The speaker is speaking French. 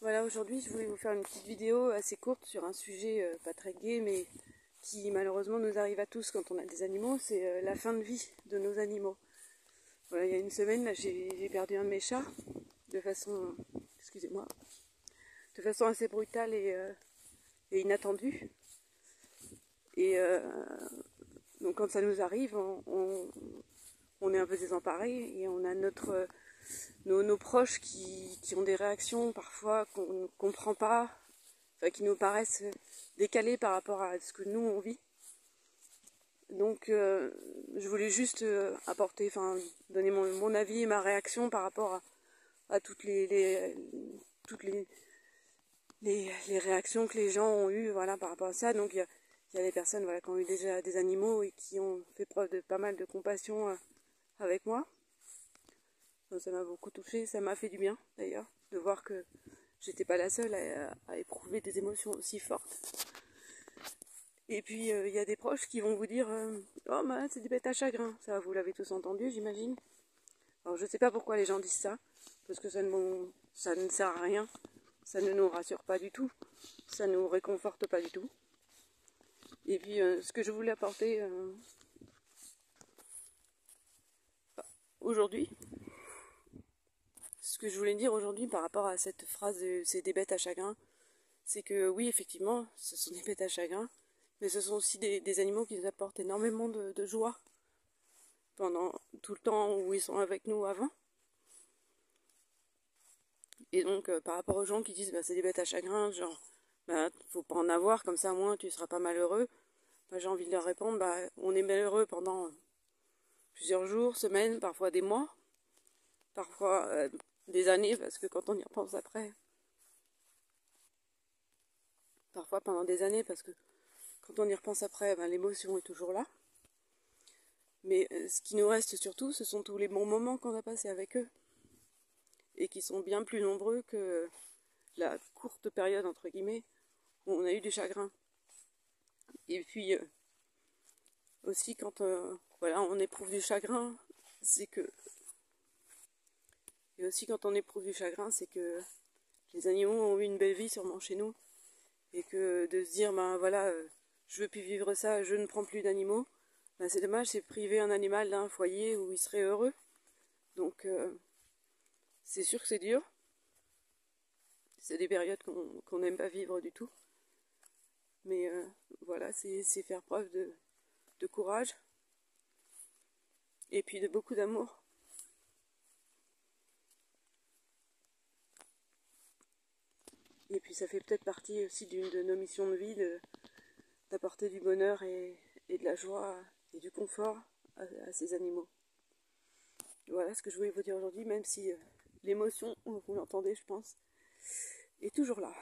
Voilà, aujourd'hui je voulais vous faire une petite vidéo assez courte sur un sujet pas très gai, mais qui malheureusement nous arrive à tous quand on a des animaux, c'est la fin de vie de nos animaux. Voilà, il y a une semaine, là, j'ai perdu un de mes chats de façon, excusez-moi, de façon assez brutale et inattendue. Et donc quand ça nous arrive, on est un peu désemparé et on a nos proches qui ont des réactions parfois qu'on ne comprend pas, enfin, qui nous paraissent décalées par rapport à ce que nous on vit. Donc je voulais juste apporter, enfin donner mon avis et ma réaction par rapport à toutes les réactions que les gens ont eues, voilà, par rapport à ça. Donc il y a des personnes, voilà, qui ont eu déjà des animaux et qui ont fait preuve de pas mal de compassion avec moi. Donc, ça m'a beaucoup touchée, ça m'a fait du bien d'ailleurs de voir que j'étais pas la seule à éprouver des émotions aussi fortes. Et puis il y a des proches qui vont vous dire oh bah c'est des bêtes à chagrin. Ça vous l'avez tous entendu, j'imagine. Alors je sais pas pourquoi les gens disent ça, parce que ça ne sert à rien, ça ne nous rassure pas du tout, ça nous réconforte pas du tout. Et puis ce que je voulais apporter aujourd'hui, ce que je voulais dire aujourd'hui par rapport à cette phrase de c'est des bêtes à chagrin, c'est que oui, effectivement, ce sont des bêtes à chagrin, mais ce sont aussi des animaux qui nous apportent énormément de joie pendant tout le temps où ils sont avec nous avant. Et donc par rapport aux gens qui disent bah, c'est des bêtes à chagrin, genre bah, faut pas en avoir, comme ça au moins tu seras pas malheureux, bah, j'ai envie de leur répondre bah, on est malheureux pendant plusieurs jours, semaines, parfois des mois, parfois des années, parce que quand on y repense après, parfois pendant des années, parce que quand on y repense après, bah, l'émotion est toujours là. Mais ce qui nous reste surtout, ce sont tous les bons moments qu'on a passés avec eux, et qui sont bien plus nombreux que la courte période, entre guillemets, où on a eu du chagrin. Et puis aussi quand voilà, on éprouve du chagrin, c'est que... Et aussi quand on éprouve du chagrin, c'est que les animaux ont eu une belle vie sûrement chez nous, et que de se dire, ben voilà, je veux plus vivre ça, je ne prends plus d'animaux, ben c'est dommage, c'est priver un animal d'un foyer où il serait heureux. Donc c'est sûr que c'est dur, c'est des périodes qu'on n'aime pas vivre du tout, mais voilà, c'est faire preuve de courage, et puis de beaucoup d'amour. Et puis ça fait peut-être partie aussi d'une de nos missions de vie, d'apporter du bonheur et de la joie et du confort à ces animaux. Voilà ce que je voulais vous dire aujourd'hui, même si l'émotion, vous l'entendez je pense, est toujours là.